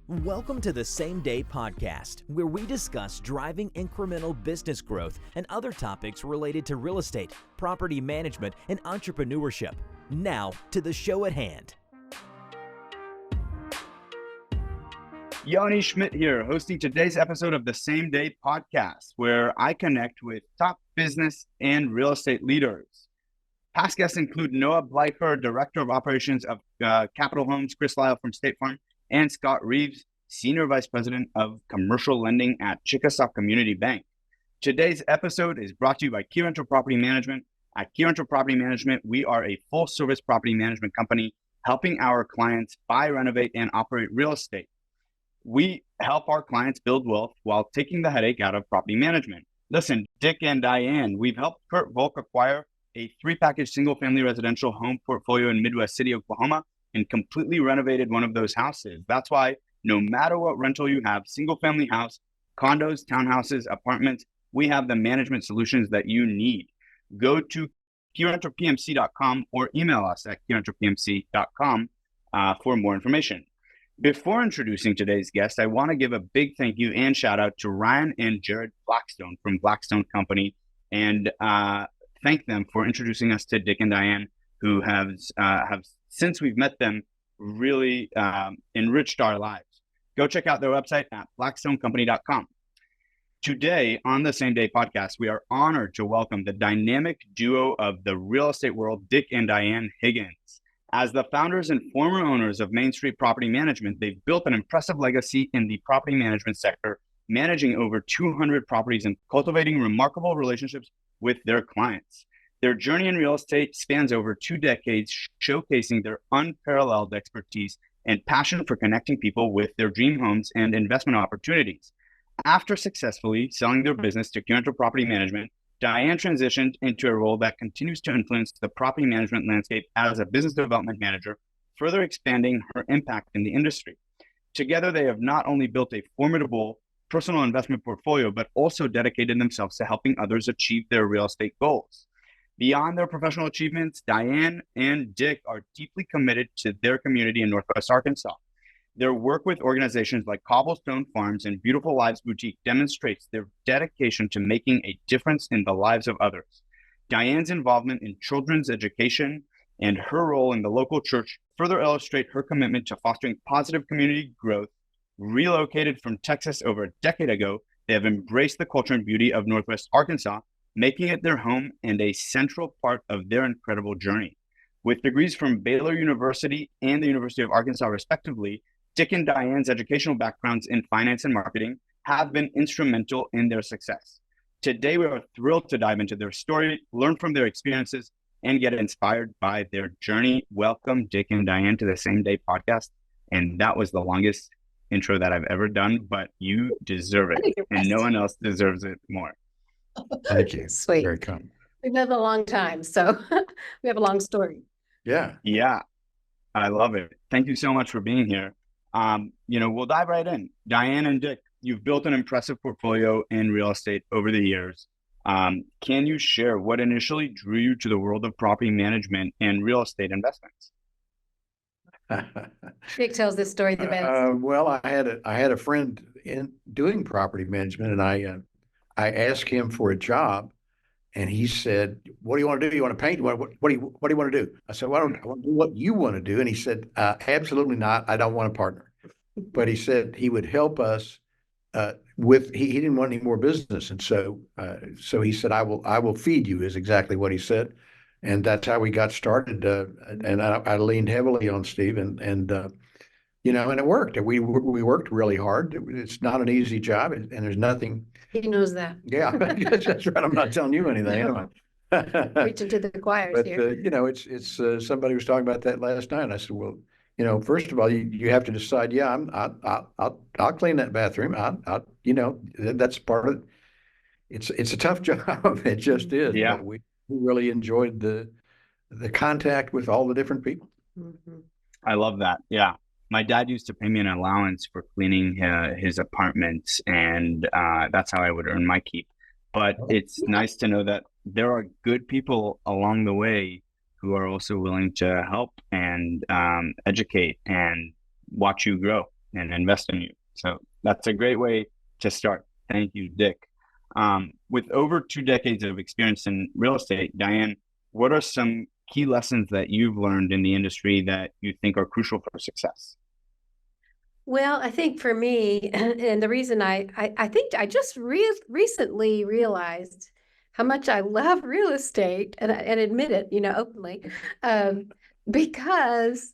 Welcome to the Same Day Podcast, where we discuss driving incremental business growth and other topics related to real estate, property management, and entrepreneurship. Now to the show at hand. Yoni Schmidt here, hosting today's episode of the Same Day Podcast, where I connect with top business and real estate leaders. Past guests include Noah Bleicher, Director of Operations of Capital Homes, Chris Lyle from State Farm, and Scott Reeves, Senior Vice President of Commercial Lending at Chickasaw Community Bank. Today's episode is brought to you by Keyrenter Property Management. At Keyrenter Property Management, we are a full-service property management company helping our clients buy, renovate, and operate real estate. We help our clients build wealth while taking the headache out of property management. Listen, Dick and Diane, we've helped Kurt Volk acquire a 3-package single-family residential home portfolio in Midwest City, Oklahoma, and completely renovated one of those houses. That's why no matter what rental you have, single-family house, condos, townhouses, apartments, we have the management solutions that you need. Go to KeyrenterPMC.com or email us at KeyrenterPMC.com for more information. Before introducing today's guest, I want to give a big thank you and shout out to Ryan and Jared Blackstone from Blackstone Company, and thank them for introducing us to Dick and Diane, who have since we've met them, really enriched our lives. Go check out their website at blackstonecompany.com. Today on the Same Day Podcast, we are honored to welcome the dynamic duo of the real estate world, Dick and Diane Higgins. As the founders and former owners of Main Street Property Management, they've built an impressive legacy in the property management sector, managing over 200 properties and cultivating remarkable relationships with their clients. Their journey in real estate spans over 2 decades, showcasing their unparalleled expertise and passion for connecting people with their dream homes and investment opportunities. After successfully selling their business to Keyrenter Property Management, Diane transitioned into a role that continues to influence the property management landscape as a business development manager, further expanding her impact in the industry. Together, they have not only built a formidable personal investment portfolio, but also dedicated themselves to helping others achieve their real estate goals. Beyond their professional achievements, Diane and Dick are deeply committed to their community in Northwest Arkansas. Their work with organizations like Cobblestone Farms and Beautiful Lives Boutique demonstrates their dedication to making a difference in the lives of others. Diane's involvement in children's education and her role in the local church further illustrate her commitment to fostering positive community growth. Relocated from Texas over a decade ago, they have embraced the culture and beauty of Northwest Arkansas, making it their home and a central part of their incredible journey. With degrees from Baylor University and the University of Arkansas, respectively, Dick and Diane's educational backgrounds in finance and marketing have been instrumental in their success. Today, we are thrilled to dive into their story, learn from their experiences, and get inspired by their journey. Welcome, Dick and Diane, to the Same Day Podcast. And that was the longest intro that I've ever done, but you deserve it, and no one else deserves it more. Thank you. Sweet. Very kind. We've had a long time, so we have a long story. Yeah. Yeah, I love it. Thank you so much for being here. We'll dive right in. Diane and Dick, you've built an impressive portfolio in real estate over the years. Can you share what initially drew you to the world of property management and real estate investments? Dick tells this story the best. Well, I had a friend in doing property management, and I asked him for a job, and he said, "What do you want to do? You want to paint? What do you want to do?" I said, "Well, I want to do what you want to do." And he said, "Absolutely not. I don't want a partner." But he said he would help us he didn't want any more business, and so he said, "I will feed you," is exactly what he said, and that's how we got started. And I leaned heavily on Steve, and it worked. We worked really hard. It's not an easy job, and there's nothing. He knows that. Yeah, that's right. I'm not telling you anything. No. Preaching to the choir here. It's somebody was talking about that last night. And I said, well, first of all, you have to decide. Yeah, I'll clean that bathroom. That's part of it. It's a tough job. It just is. Yeah. But we really enjoyed the contact with all the different people. Mm-hmm. I love that. Yeah. My dad used to pay me an allowance for cleaning his apartment, and that's how I would earn my keep. But it's nice to know that there are good people along the way who are also willing to help and educate and watch you grow. and invest in you. So that's a great way to start. Thank you, Dick. With over 2 decades of experience in real estate, Diane, what are some key lessons that you've learned in the industry that you think are crucial for success? Well, I think for me, and the reason I think I just recently realized how much I love real estate and admit it, openly, um, because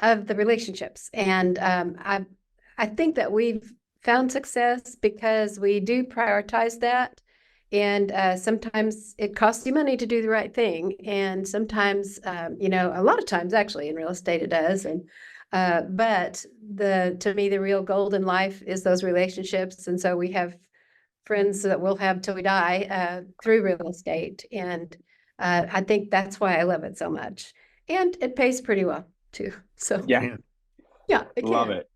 of the relationships. And I think that we've found success because we do prioritize that. And sometimes it costs you money to do the right thing. And sometimes, a lot of times actually in real estate it does. And but to me, the real gold in life is those relationships. And so we have friends that we'll have till we die through real estate. And I think that's why I love it so much. And it pays pretty well too. So Yeah, yeah, it love can. it.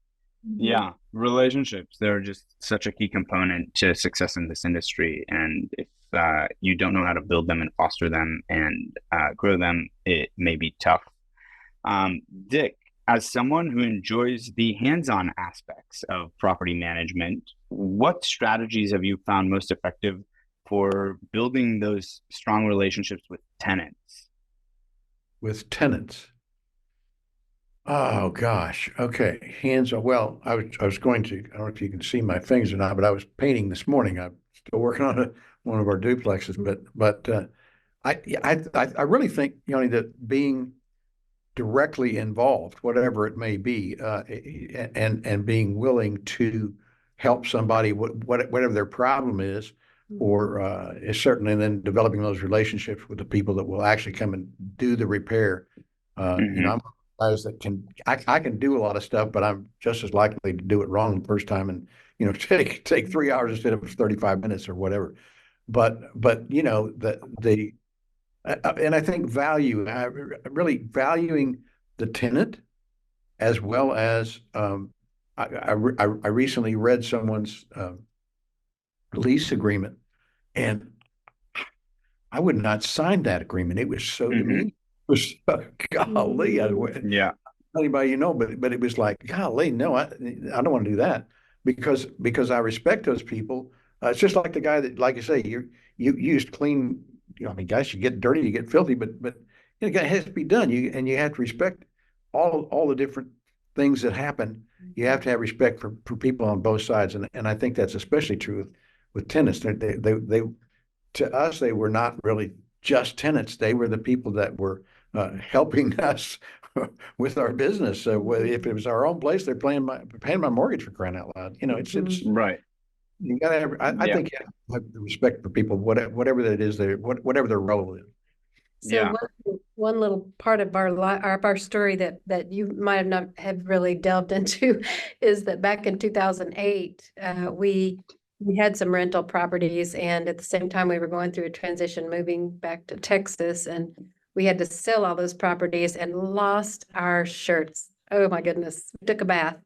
Yeah, relationships, they're just such a key component to success in this industry. And if you don't know how to build them and foster them and grow them, it may be tough. Dick, as someone who enjoys the hands-on aspects of property management, what strategies have you found most effective for building those strong relationships with tenants? With tenants. Oh gosh. Okay. Hands on. Well, I was going to. I don't know if you can see my fingers or not, but I was painting this morning. I'm still working on one of our duplexes, but I really think, that being directly involved, whatever it may be, and being willing to help somebody, whatever their problem is, or is certainly, and then developing those relationships with the people that will actually come and do the repair. Mm-hmm. I'm guys that I can do a lot of stuff, but I'm just as likely to do it wrong the first time, and take 3 hours instead of 35 minutes or whatever. But and I think really valuing the tenant, as well as I recently read someone's lease agreement, and I would not sign that agreement. It was so demeaning. It was golly, Yeah. anybody but it was like, golly, no, I don't want to do that, because I respect those people. It's just like the guy that, like you say, you used to clean. I mean, guys, you get dirty, you get filthy, but it has to be done. You have to respect all the different things that happen. You have to have respect for people on both sides, and I think that's especially true with tenants. They to us, they were not really just tenants. They were the people that were helping us with our business. So if it was our own place, they're paying my mortgage, for crying out loud. It's Right. you gotta have, I Yeah. think you have to have respect for people, whatever that is, whatever their role is. So Yeah. one little part of our story that you might have not have really delved into is that back in 2008, we had some rental properties, and at the same time we were going through a transition, moving back to Texas, and we had to sell all those properties and lost our shirts. Oh my goodness, we took a bath.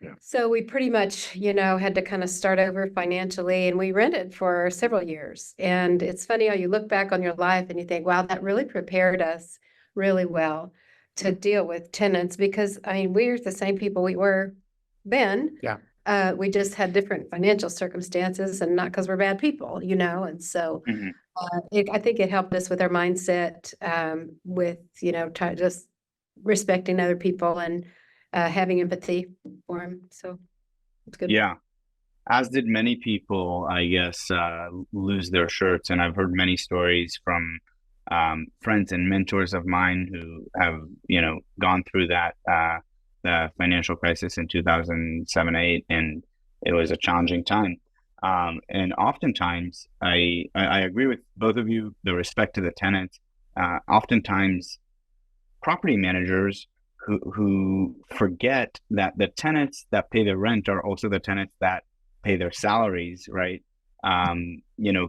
Yeah. So we pretty much, had to kind of start over financially, and we rented for several years. And it's funny how you look back on your life and you think, wow, that really prepared us really well to deal with tenants, because I mean, we're the same people we were then. Yeah. We just had different financial circumstances, and not because we're bad people, and so Mhm. I think it helped us with our mindset, with, just respecting other people and having empathy for them. So it's good. Yeah. As did many people, I guess, lose their shirts. And I've heard many stories from friends and mentors of mine who have, gone through that, the financial crisis in 2007, 8, and it was a challenging time. And oftentimes, I agree with both of you, the respect to the tenants. Oftentimes, property managers who forget that the tenants that pay the rent are also the tenants that pay their salaries, right?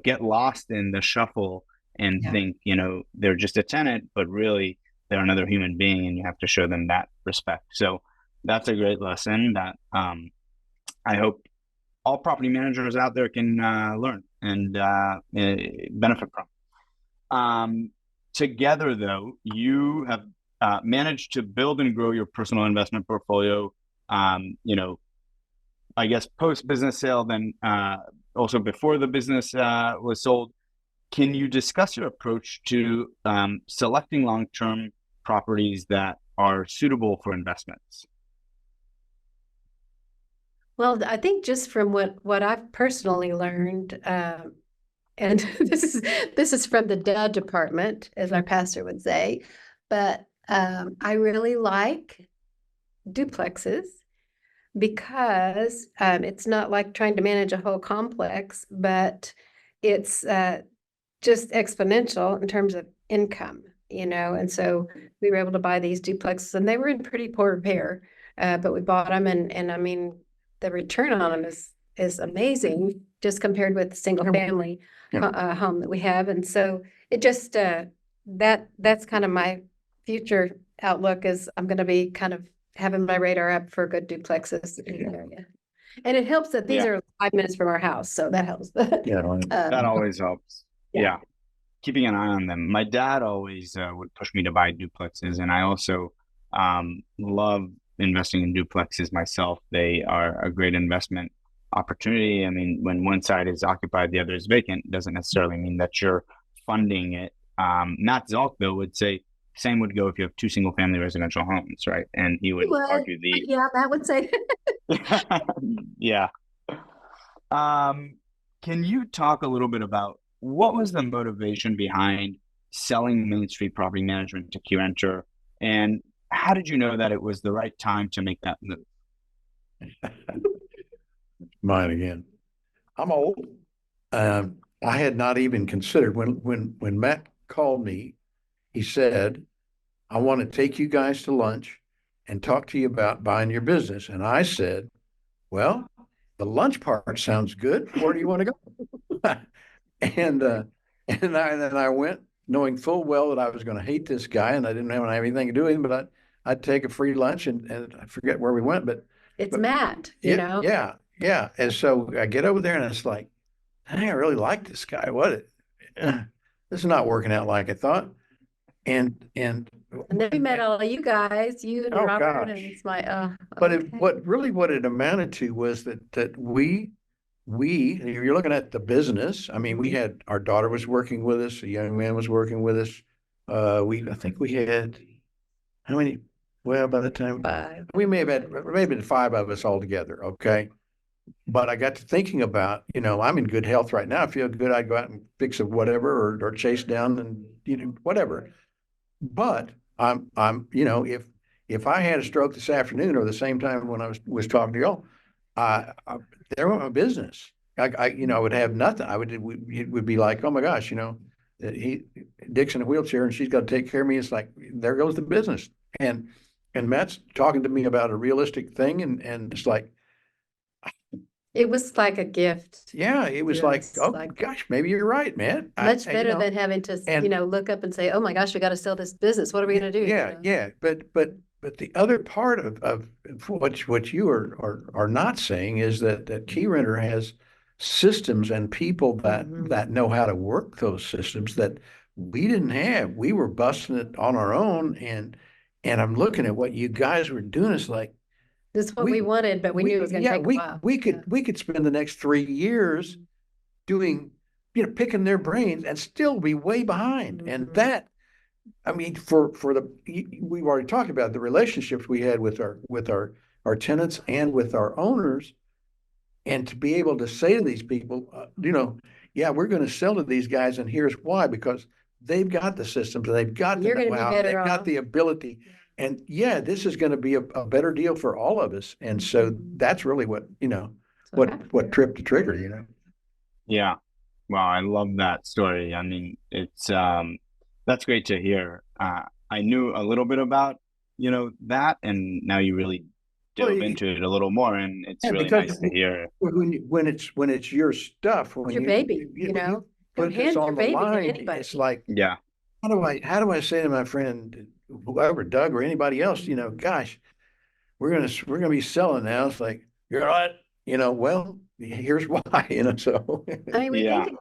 Get lost in the shuffle and think, they're just a tenant, but really they're another human being, and you have to show them that respect. So that's a great lesson that I hope all property managers out there can learn and benefit from. Together, though, you have managed to build and grow your personal investment portfolio, I guess, post business sale, then also before the business was sold. Can you discuss your approach to selecting long-term properties that are suitable for investments? Well, I think just from what I've personally learned, and this is from the duh department, as our pastor would say, but I really like duplexes because it's not like trying to manage a whole complex, but it's just exponential in terms of income, and so we were able to buy these duplexes, and they were in pretty poor repair, but we bought them, and I mean, the return on them is amazing, just compared with the single family home that we have, and so it just that's kind of my future outlook, is I'm going to be kind of having my radar up for good duplexes in the area. And it helps that these are 5 minutes from our house, so that helps. That always helps. Yeah. Keeping an eye on them. My dad always would push me to buy duplexes, and I also love investing in duplexes myself. They are a great investment opportunity. I mean, when one side is occupied, the other is vacant, doesn't necessarily mean that you're funding it. Matt Zalk, though, would say same would go if you have two single family residential homes, right? And he would argue the that would say yeah. Can you talk a little bit about what was the motivation behind selling Main Street Property Management to Keyrenter, and how did you know that it was the right time to make that move? Mine again. I'm old. I had not even considered when Matt called me. He said, "I want to take you guys to lunch and talk to you about buying your business." And I said, "Well, the lunch part sounds good. Where do you want to go?" and then I went, knowing full well that I was going to hate this guy, and I didn't have anything to do with him. But I'd take a free lunch, and I forget where we went, but Matt, yeah. And so I get over there, and it's like, I really like this guy. This is not working out like I thought. And then we met all of you guys, you and Robert, and it's my but what it amounted to was that we you're looking at the business. I mean, we had, our daughter was working with us, a young man was working with us. I think we had, how many? Well, by the time 5. we may have been 5 of us all together. Okay. But I got to thinking about, I'm in good health right now. I feel good. I'd go out and fix a whatever, or chase down and whatever. But if I had a stroke this afternoon or the same time when I was talking to y'all, there went my business. I would have nothing. It would be like, oh my gosh, Dick's in a wheelchair and she's got to take care of me. It's like, there goes the business. And Matt's talking to me about a realistic thing, and it's like, it was like a gift. Yeah, it was like, oh gosh, maybe you're right, man. Much better than having to, look up and say, oh my gosh, we got to sell this business. What are we going to do? Yeah. But the other part of what you are not saying is that Keyrenter has systems and people that know how to work those systems that we didn't have. We were busting it on our own, and I'm looking at what you guys were doing. It's like, this is what we wanted, but we knew it was going to take a while. We could spend the next 3 years doing, picking their brains and still be way behind. And that, I mean, we've already talked about the relationships we had with our tenants and with our owners, and to be able to say to these people, we're going to sell to these guys, and here's why: because they've got the systems, they've got the know-how, they've got the ability. And this is going to be a better deal for all of us. And so that's really what tripped the trigger, Yeah. Wow. I love that story. I mean, it's, that's great to hear. I knew a little bit about, that, and now you really dove into it a little more, and it's really nice to hear. When it's your stuff, when your baby, put this on the line, it's like, how do I say to my friend, whoever, Doug or anybody else, gosh, we're gonna be selling now. It's like, you're right, well, here's why, so. I mean, we think,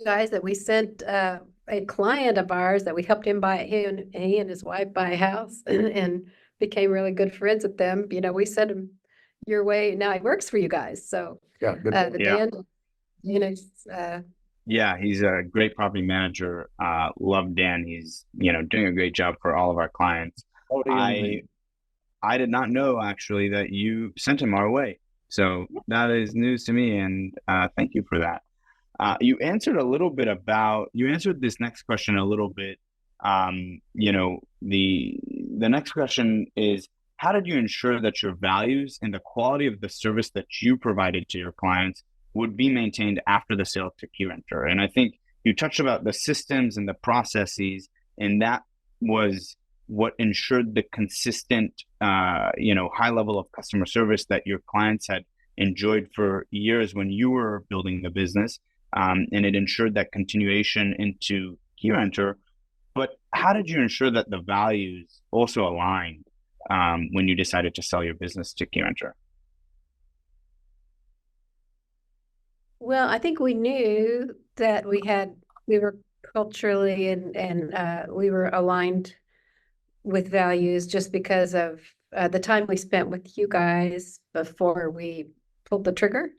guys, that we sent a client of ours that we helped him buy, he and his wife buy a house and became really good friends with them. We sent him, your way. Now it works for you guys. So Yeah, good. the Yeah. Dan, you know, Yeah, he's a great property manager. Love Dan. He's, doing a great job for all of our clients. I I did not know actually that you sent him our way. So that is news to me, and thank you for that. You answered this next question a little bit. The next question is, how did you ensure that your values and the quality of the service that you provided to your clients would be maintained after the sale to Keyrenter? And I think you touched about the systems and the processes, and that was what ensured the consistent, high level of customer service that your clients had enjoyed for years when you were building the business. And it ensured that continuation into Keyrenter. But how did you ensure that the values also aligned when you decided to sell your business to Keyrenter? well, I think we knew that we were culturally and we were aligned with values just because of the time we spent with you guys before we pulled the trigger.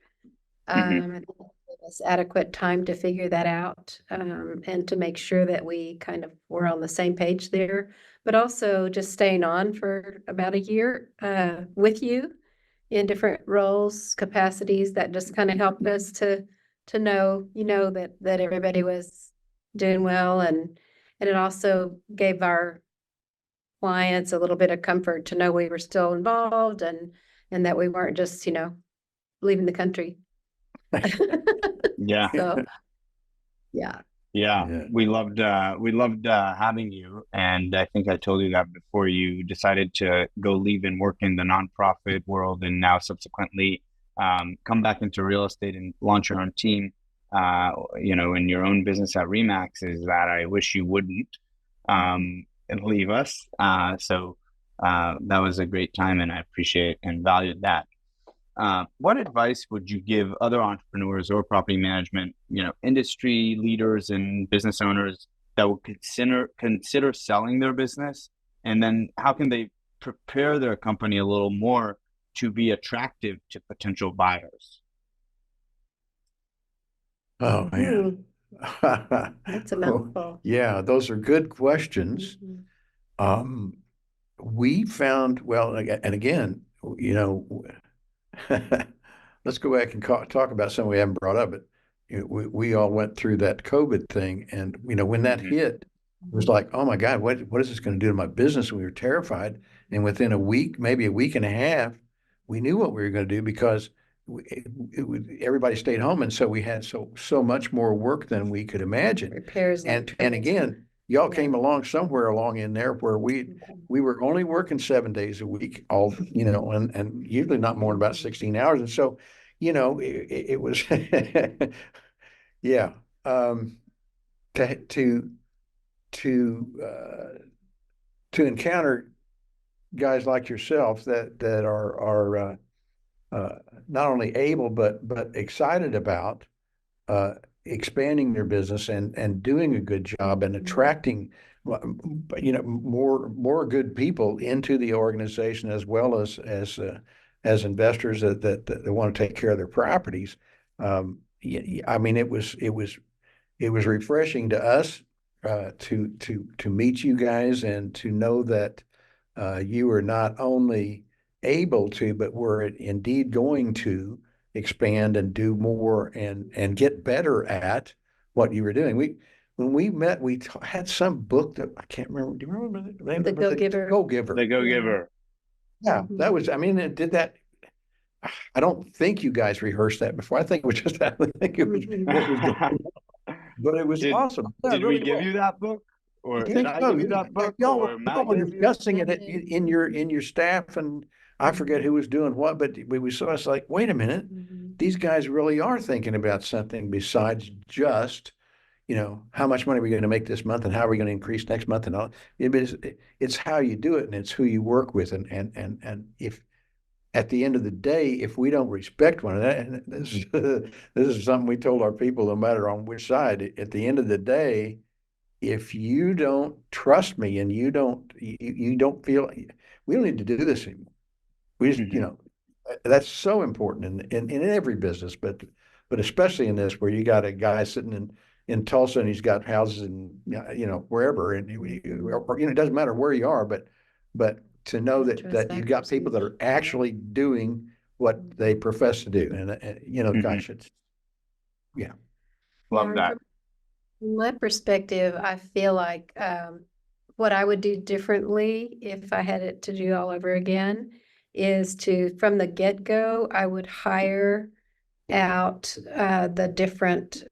Mm-hmm. It gave us adequate time to figure that out, and to make sure that we kind of were on the same page there, but also just staying on for about a year with you in different roles, capacities that just kind of helped us to know, that everybody was doing well, and it also gave our clients a little bit of comfort to know we were still involved and that we weren't just, leaving the country. Yeah. So, yeah. Yeah, Yeah. we loved having you, and I think I told you that before you decided to go leave and work in the nonprofit world, and now subsequently come back into real estate and launch your own team, in your own business at Remax. Is that I wish you wouldn't and leave us. So that was a great time, and I appreciate and valued that. What advice would you give other entrepreneurs or property management, industry leaders and business owners that would consider selling their business? And then how can they prepare their company a little more to be attractive to potential buyers? Oh man. That's a mouthful. Yeah, those are good questions. We found, well, and again, let's go back and talk about something we haven't brought up. But we all went through that COVID thing, and when that Mm-hmm. hit, it was like, oh my God, what is this going to do to my business? We were terrified, and within a week, maybe a week and a half, we knew what we were going to do because everybody stayed home, and so we had so much more work than we could imagine. Repairs And again, y'all came along somewhere along in there where we were only working 7 days a week, all and usually not more than about 16 hours. And so, it was yeah. To encounter guys like yourself that are not only able but excited about expanding their business and doing a good job and attracting more good people into the organization, as well as investors that want to take care of their properties. I mean, it was refreshing to us to meet you guys and to know that you were not only able to, but were indeed going to expand and do more and get better at what you were doing. When we met, we had some book that I can't remember. Do you remember the name? The Go-Giver. Go-Giver. The Go-Giver. Yeah, that was. I mean, it did that. I don't think you guys rehearsed that before. I think it was just. I think it was what was going on. But it was awesome. Did we give you that book, or did I give you that book, or Matt were gave you? discussing it in your staff, and I forget who was doing what, but we saw us like, wait a minute, these guys really are thinking about something besides just, how much money are we going to make this month and how are we going to increase next month and all. It's how you do it, and it's who you work with, and if at the end of the day, if we don't respect one another, and this is something we told our people, no matter on which side, at the end of the day, if you don't trust me and you don't feel, we don't need to do this anymore. We just, that's so important in every business, but especially in this where you got a guy sitting in Tulsa and he's got houses in wherever, and it doesn't matter where you are, but to know that you got people that are actually doing what they profess to do, and gosh, it's Love that. From my perspective, I feel like what I would do differently if I had it to do all over again is from the get-go, I would hire out the different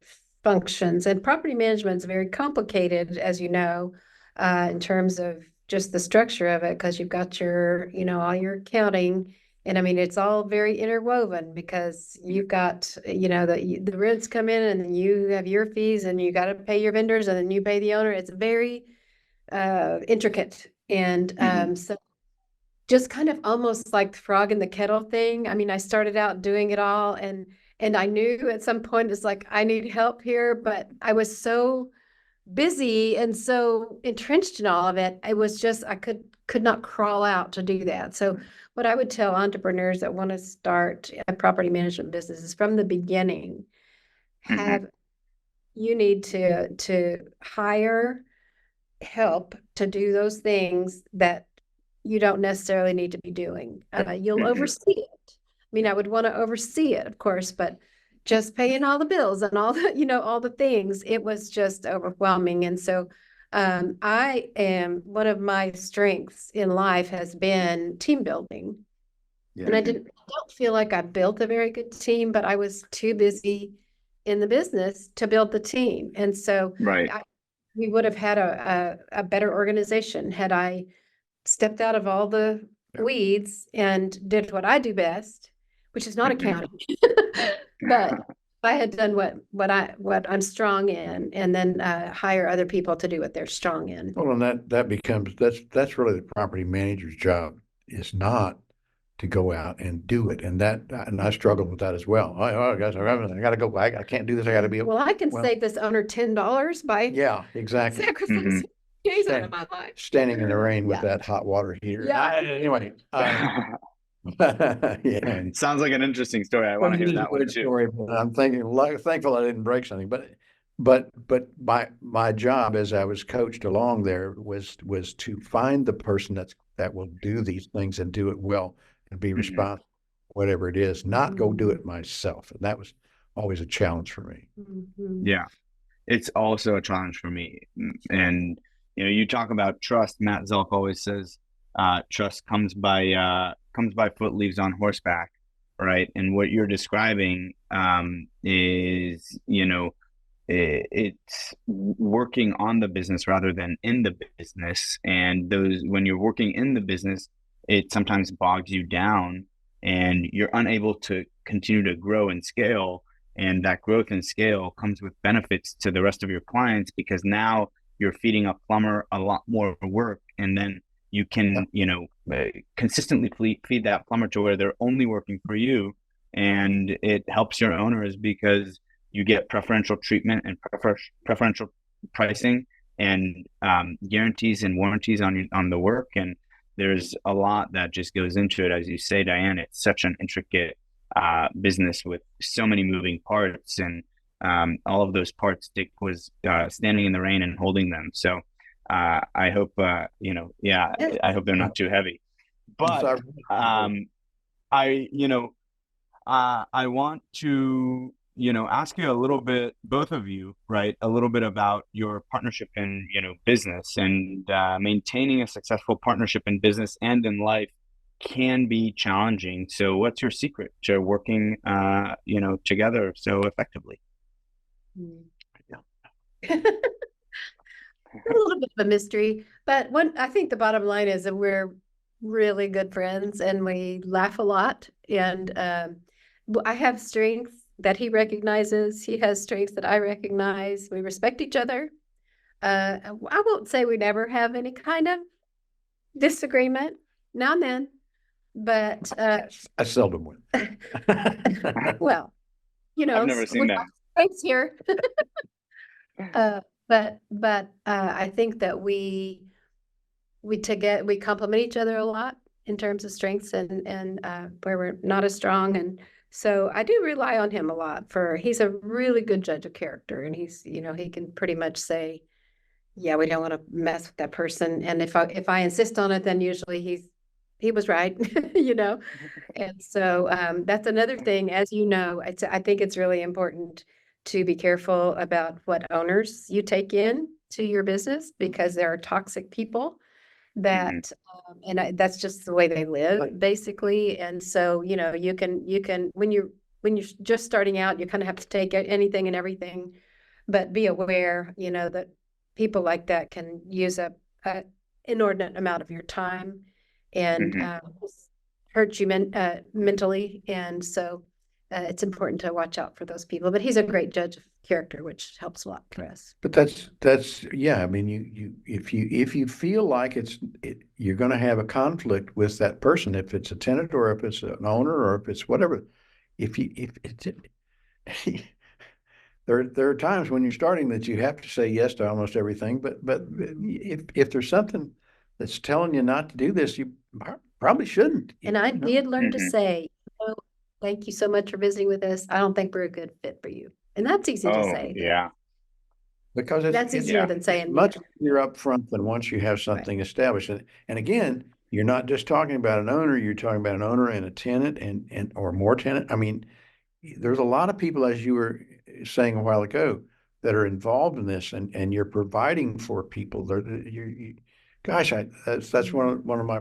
functions. And property management is very complicated, as you know, in terms of just the structure of it, because you've got your, all your accounting. And I mean, it's all very interwoven because you've got, the rents come in and then you have your fees and you got to pay your vendors and then you pay the owner. It's very intricate. And so just kind of almost like the frog in the kettle thing. I mean, I started out doing it all and I knew at some point it's like, I need help here, but I was so busy and so entrenched in all of it. It was just, I could not crawl out to do that. So what I would tell entrepreneurs that want to start a property management business is from the beginning, you need to hire help to do those things that you don't necessarily need to be doing. You'll oversee it. I mean, I would want to oversee it, of course, but just paying all the bills and all the, all the things, it was just overwhelming. And so one of my strengths in life has been team building. Yeah. And I don't feel like I built a very good team, but I was too busy in the business to build the team. And so we would have had a better organization had I stepped out of all the weeds and did what I do best, which is not accounting. But I had done what I'm strong in, and then hire other people to do what they're strong in. Well, and that becomes that's really the property manager's job, is not to go out and do it, and I struggled with that as well. Guys, I got to go. I can't do this. I got to be. Well, I can save this owner $10 by exactly sacrificing days out of my life, standing in the rain with that hot water heater. Anyway. Sounds like an interesting story. I want to hear that one too. Story, but I'm thankful I didn't break something. But my job as I was coached along there was to find the person that will do these things and do it well and be responsible, whatever it is, not go do it myself. And that was always a challenge for me. Yeah, it's also a challenge for me. And you talk about trust. Matt Zelk always says, trust comes by foot, leaves on horseback, right? And what you're describing is, it's working on the business rather than in the business. And when you're working in the business, it sometimes bogs you down and you're unable to continue to grow and scale. And that growth and scale comes with benefits to the rest of your clients, because now you're feeding a plumber a lot more work, and then you can, consistently feed that plumber to where they're only working for you. And it helps your owners because you get preferential treatment and preferential pricing and guarantees and warranties on the work. And there's a lot that just goes into it. As you say, Diane, it's such an intricate business with so many moving parts, and all of those parts Dick was standing in the rain and holding them. So I hope, I hope they're not too heavy. But I want to, ask you a little bit, both of you, right, a little bit about your partnership in, business, and maintaining a successful partnership in business and in life can be challenging. So what's your secret to working, together so effectively? A little bit of a mystery, but I think the bottom line is that we're really good friends and we laugh a lot. And I have strengths that he recognizes. He has strengths that I recognize. We respect each other. I won't say we never have any kind of disagreement now and then, but I seldom would. Well, I've never seen that. Thanks here. But I think that we complement each other a lot, in terms of strengths and where we're not as strong. And so I do rely on him a lot he's a really good judge of character, and he's, he can pretty much say, yeah, we don't want to mess with that person. And if I insist on it, then usually he was right, And so that's another thing, as you know, I think it's really important to be careful about what owners you take in to your business, because there are toxic people that, that's just the way they live, basically. And so, you can, when you're just starting out, you kind of have to take anything and everything, but be aware, that people like that can use a inordinate amount of your time and hurt you mentally. And so it's important to watch out for those people. But he's a great judge of character, which helps a lot for us. But that's yeah. I mean, if you feel like you're going to have a conflict with that person, if it's a tenant or if it's an owner or if it's whatever, if it's there are times when you're starting that you have to say yes to almost everything. But if there's something that's telling you not to do this, you probably shouldn't. And I did learn to say, thank you so much for visiting with us. I don't think we're a good fit for you. And that's easy to say. Yeah. Because that's easier than saying much easier up front than once you have something established. And again, you're not just talking about an owner, you're talking about an owner and a tenant and or more tenant. I mean, there's a lot of people, as you were saying a while ago, that are involved in this, and you're providing for people. Gosh, that's one of my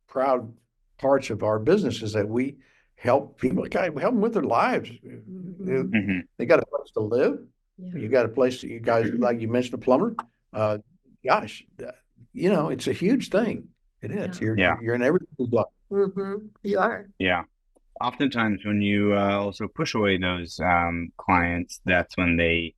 proud parts of our business is that we help people. We help them with their lives. They got a place to live. Yeah. You got a place. You guys, like you mentioned, a plumber. Gosh, it's a huge thing. It is. Yeah. You're in everybody's life. You are. Yeah. Oftentimes, when you also push away those clients, that's when they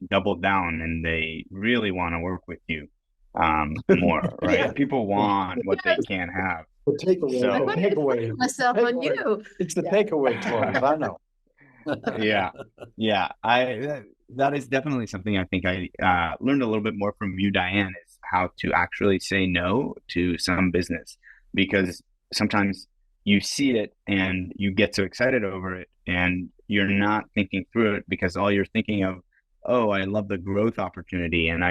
double down and they really want to work with you more. Right? Yeah. People want what they can't have. The takeaway. Myself on you. It's the takeaway clause. I know. Yeah. That is definitely something I think I learned a little bit more from you, Diane, is how to actually say no to some business, because sometimes you see it and you get so excited over it and you're not thinking through it, because all you're thinking of, oh, I love the growth opportunity and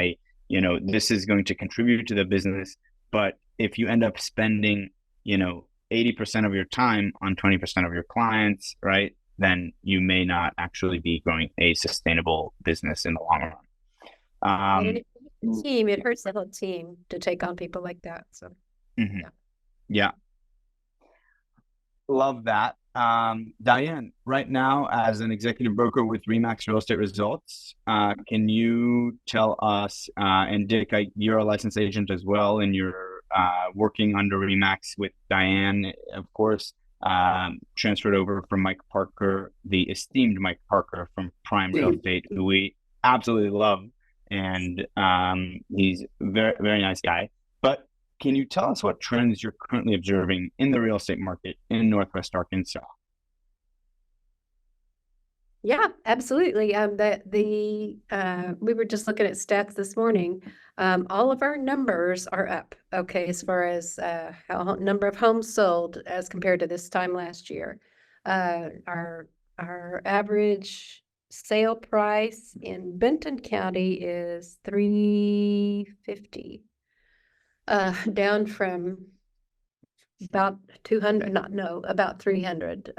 this is going to contribute to the business. But if you end up spending 80% of your time on 20% of your clients, right, then you may not actually be growing a sustainable business in the long run. It hurts the whole team to take on people like that. So, yeah. Love that. Diane, right now, as an executive broker with RE/MAX Real Estate Results, can you tell us, and Dick, you're a licensed agent as well, and you're working under RE/MAX with Diane, of course, transferred over from Mike Parker, the esteemed Mike Parker from Prime Real Estate, who we absolutely love. And he's a very, very nice guy. But can you tell us what trends you're currently observing in the real estate market in Northwest Arkansas? Yeah, absolutely. We were just looking at stats this morning. All of our numbers are up. Okay, as far as how number of homes sold as compared to this time last year. Our average sale price in Benton County is $350, down from about 200. About 300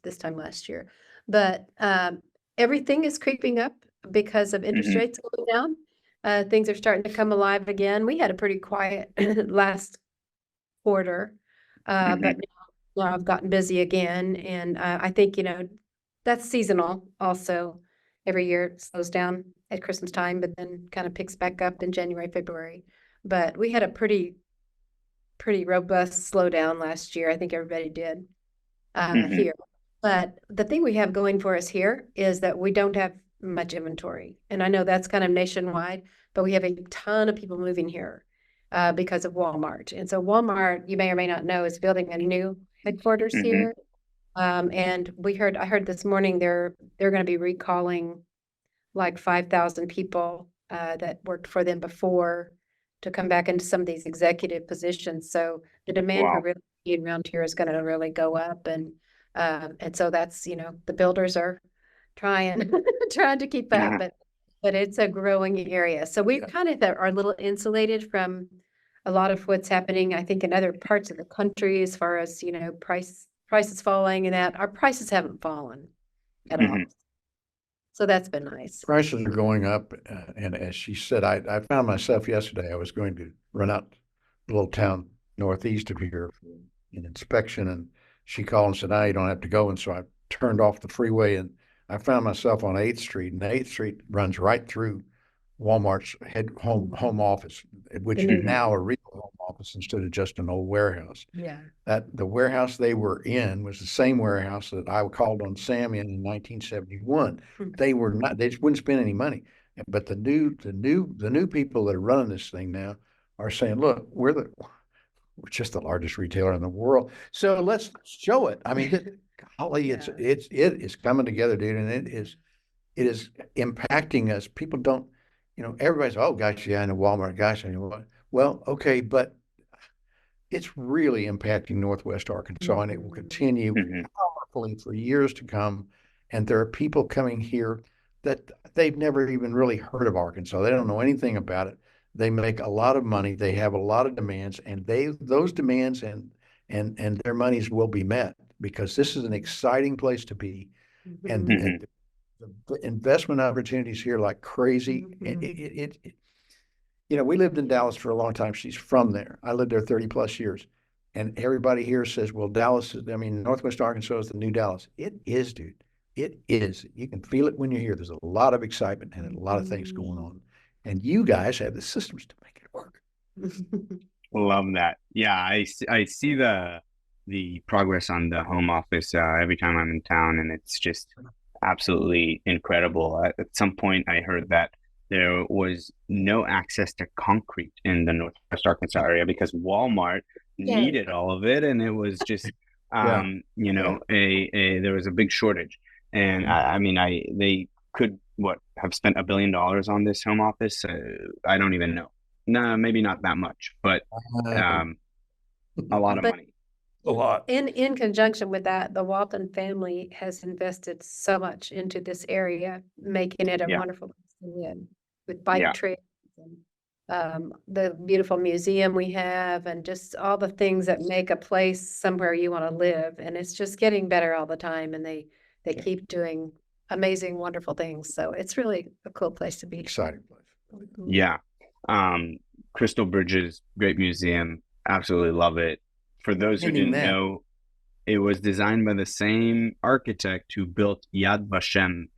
this time last year. But everything is creeping up because of interest rates going down. Things are starting to come alive again. We had a pretty quiet last quarter, but now I've gotten busy again. And I think, that's seasonal also. Every year it slows down at Christmas time, but then kind of picks back up in January, February. But we had a pretty robust slowdown last year. I think everybody did here. But the thing we have going for us here is that we don't have much inventory. And I know that's kind of nationwide, but we have a ton of people moving here because of Walmart. And so Walmart, you may or may not know, is building a new headquarters here. And I heard this morning they're going to be recalling like 5,000 people that worked for them before to come back into some of these executive positions. So the demand for Wow. real estate around here is going to really go up. And so that's, the builders are trying, trying to keep up, but it's a growing area. So we kind of are a little insulated from a lot of what's happening, I think, in other parts of the country as far as, prices falling and that. Our prices haven't fallen at all. So that's been nice. Prices are going up, and as she said, I found myself yesterday, I was going to run out a little town northeast of here for an inspection, and she called and said, "No, you don't have to go." And so I turned off the freeway, and I found myself on 8th Street, and 8th Street runs right through Walmart's home office, which is now a real home office instead of just an old warehouse. Yeah. That the warehouse they were in was the same warehouse that I called on Sam in 1971. They just wouldn't spend any money. But the new people that are running this thing now are saying, "Look, we're just the largest retailer in the world. So let's show it." I mean, golly, it is coming together, dude, and it is impacting us. People don't, everybody's, "Oh gosh, yeah, I know Walmart, gosh, I know what." Well, okay, but it's really impacting Northwest Arkansas, and it will continue powerfully for years to come. And there are people coming here that they've never even really heard of Arkansas. They don't know anything about it. They make a lot of money. They have a lot of demands, and those demands and their monies will be met because this is an exciting place to be. And the investment opportunities here like crazy. We lived in Dallas for a long time. She's from there. I lived there 30 plus years. And everybody here says, well, Northwest Arkansas is the new Dallas. It is, dude. It is. You can feel it when you're here. There's a lot of excitement and a lot of things going on. And you guys have the systems to make it work. Love that. Yeah, I see the progress on the home office every time I'm in town, and it's just absolutely incredible. At some point, I heard that there was no access to concrete in the Northwest Arkansas area because Walmart needed all of it, and it was just, there was a big shortage. And they could have spent $1 billion on this home office. I don't even know. No, maybe not that much, but a lot of money. A lot. In conjunction with that, the Walton family has invested so much into this area, making it a wonderful place to live with bike trails and the beautiful museum we have and just all the things that make a place somewhere you want to live. And it's just getting better all the time. And they keep doing amazing, wonderful things. So it's really a cool place to be. Exciting place. Yeah. Crystal Bridges, great museum. Absolutely love it. For those who didn't know, it was designed by the same architect who built Yad Vashem,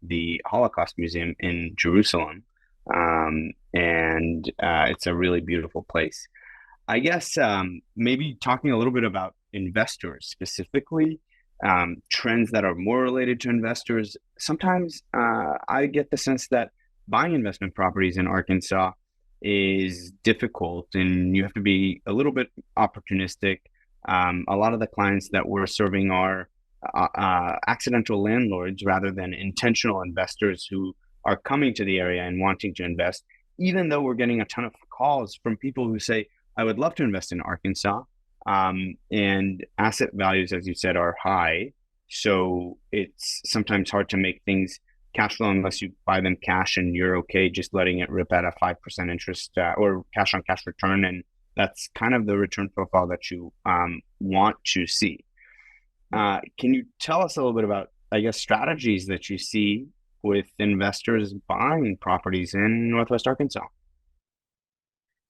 the Holocaust Museum in Jerusalem. And it's a really beautiful place. I guess maybe talking a little bit about investors specifically, trends that are more related to investors. Sometimes I get the sense that buying investment properties in Arkansas is difficult and you have to be a little bit opportunistic. A lot of the clients that we're serving are accidental landlords rather than intentional investors who are coming to the area and wanting to invest, even though we're getting a ton of calls from people who say, I would love to invest in Arkansas. And asset values, as you said, are high. So it's sometimes hard to make things cash flow unless you buy them cash and you're okay just letting it rip at a 5% interest or cash on cash return. And that's kind of the return profile that you want to see. Can you tell us a little bit about, I guess, strategies that you see with investors buying properties in Northwest Arkansas?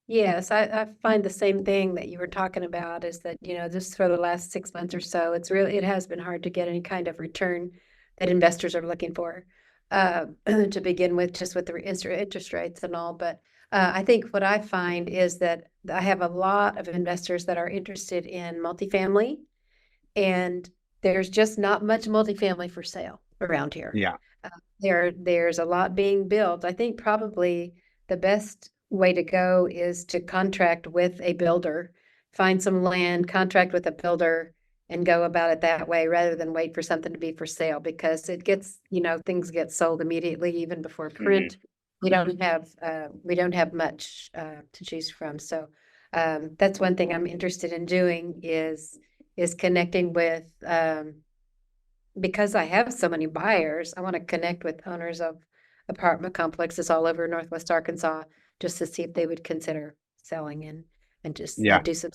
Yes, I find the same thing that you were talking about is that, just for the last 6 months or so, it has been hard to get any kind of return that investors are looking for to begin with, just with the interest rates and all. But I think what I find is that I have a lot of investors that are interested in multifamily, and there's just not much multifamily for sale around here. Yeah. There's a lot being built. I think probably the best way to go is to contract with a builder, find some land, contract with a builder, and go about it that way rather than wait for something to be for sale, because it gets, things get sold immediately even before print we don't have much to choose from. So that's one thing I'm interested in doing is connecting with because I have so many buyers, I want to connect with owners of apartment complexes all over Northwest Arkansas just to see if they would consider selling and just Yeah. do some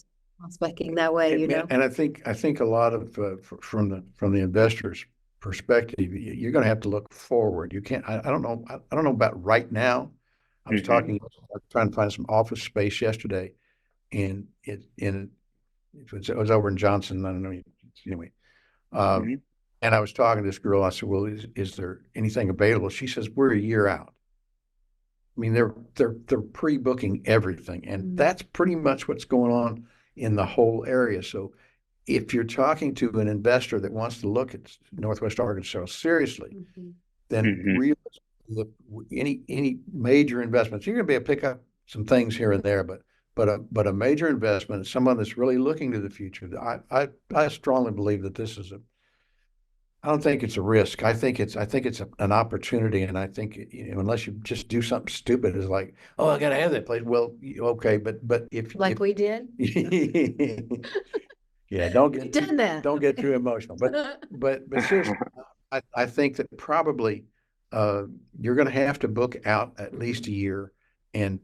specking that way, you know. And I think a lot of from the investor's perspective, you're going to have to look forward. You can't. I don't know. I don't know about right now. I was trying to find some office space yesterday, and it was over in Johnson. I don't know. Anyway, and I was talking to this girl. I said, "Well, is there anything available?" She says, "We're a year out." I mean, they're pre-booking everything, and that's pretty much what's going on in the whole area. So if you're talking to an investor that wants to look at Northwest Arkansas seriously, then any major investments, you're going to be able to pick up some things here and there, but a major investment, someone that's really looking to the future. I strongly believe that this is I don't think it's a risk. I think it's an opportunity, and I think unless you just do something stupid, it's like, oh, I got to have that place. Well, okay, but if we did. Yeah, don't get too emotional. But seriously, I think that probably you're going to have to book out at least a year and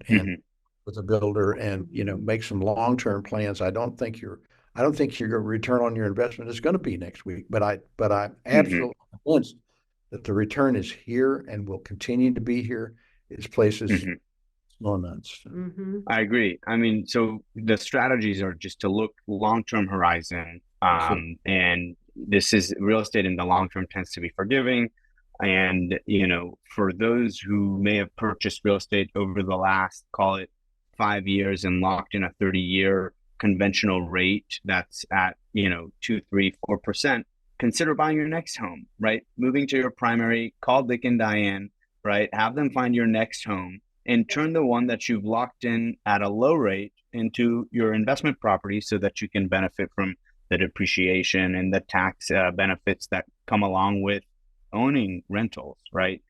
with a builder and make some long-term plans. I don't think your return on your investment is going to be next week, but I'm absolutely convinced that the return is here and will continue to be here. This place is small nuts. I agree. I mean, so the strategies are just to look long-term horizon. And this is real estate in the long term tends to be forgiving. And, for those who may have purchased real estate over the last, call it 5 years and locked in a 30-year conventional rate that's at, 2, 3, 4%, consider buying your next home, right? Moving to your primary, call Dick and Diane, right? Have them find your next home and turn the one that you've locked in at a low rate into your investment property so that you can benefit from the depreciation and the tax benefits that come along with owning rentals, right?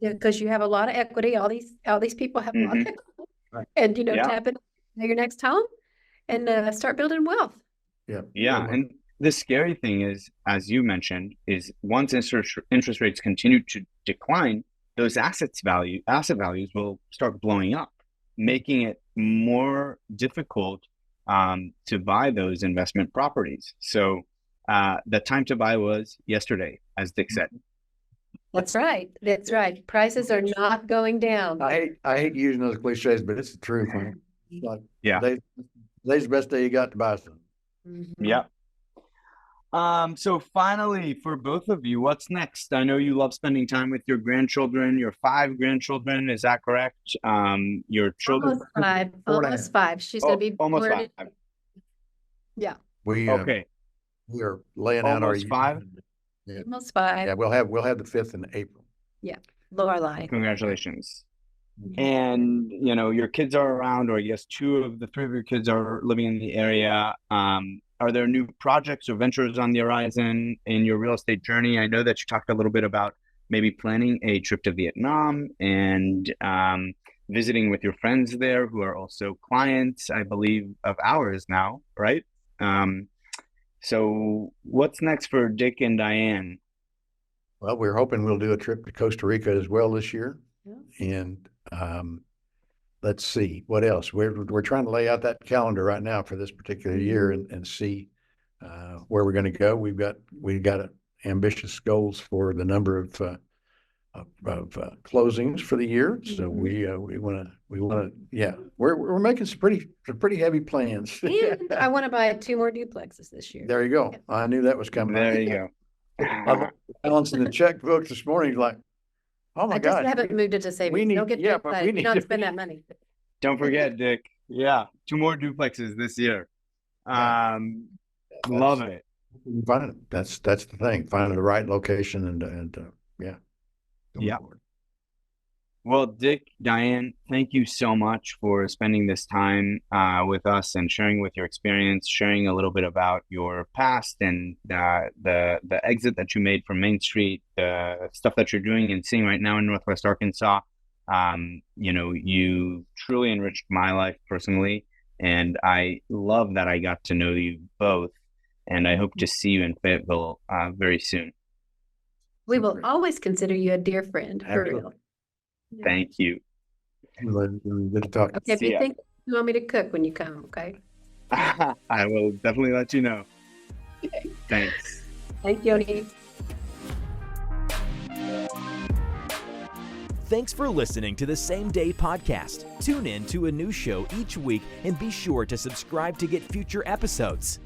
Because you have a lot of equity. All these people have a lot of equity. And tap into your next home and start building wealth. Yeah. And the scary thing is, as you mentioned, is once interest rates continue to decline, those asset values will start blowing up, making it more difficult to buy those investment properties. So the time to buy was yesterday, as Dick said. That's right. Prices are not going down. I hate using those cliches, but it's the truth, man. Like, today's the best day you got to buy something. Yeah. So finally, for both of you, what's next? I know you love spending time with your grandchildren, your 5 grandchildren. Is that correct? Your children? Almost five. She's going to be almost 5. Yeah. We are laying out our 5. Yeah. Almost 5. Yeah, we'll have the 5th in April. Yeah. Lorelei. Congratulations. And your kids are around, or I guess 2 of the 3 of your kids are living in the area. Are there new projects or ventures on the horizon in your real estate journey? I know that you talked a little bit about maybe planning a trip to Vietnam and visiting with your friends there who are also clients, I believe, of ours now, right? So what's next for Dick and Diane? Well, we're hoping we'll do a trip to Costa Rica as well this year. Yeah. And let's see what else. We're trying to lay out that calendar right now for this particular year and see where we're going to go. We've got ambitious goals for the number of closings for the year. So we want to we're making some pretty heavy plans. And I want to buy 2 more duplexes this year. There you go. I knew that was coming. There you go. I'm balancing the checkbook this morning, like, oh my gosh. I just haven't moved it to savings. Don't get too excited. You don't spend that money. Don't forget, Dick. Yeah, 2 more duplexes this year. Love it. Find it. That's the thing. Finding the right location and yeah. Yeah. Well, Dick, Diane, thank you so much for spending this time with us and sharing with your experience, sharing a little bit about your past and the exit that you made from Main Street, the stuff that you're doing and seeing right now in Northwest Arkansas. You truly enriched my life personally, and I love that I got to know you both. And I hope to see you in Fayetteville very soon. We will always consider you a dear friend, for Absolutely. real. Yeah. Thank you. Good to talk. Okay, if See you ya. think you want me to cook when you come, okay? I will definitely let you know. Okay. Thanks. Thank you, Yoni. Thanks for listening to the Same Day Podcast. Tune in to a new show each week and be sure to subscribe to get future episodes.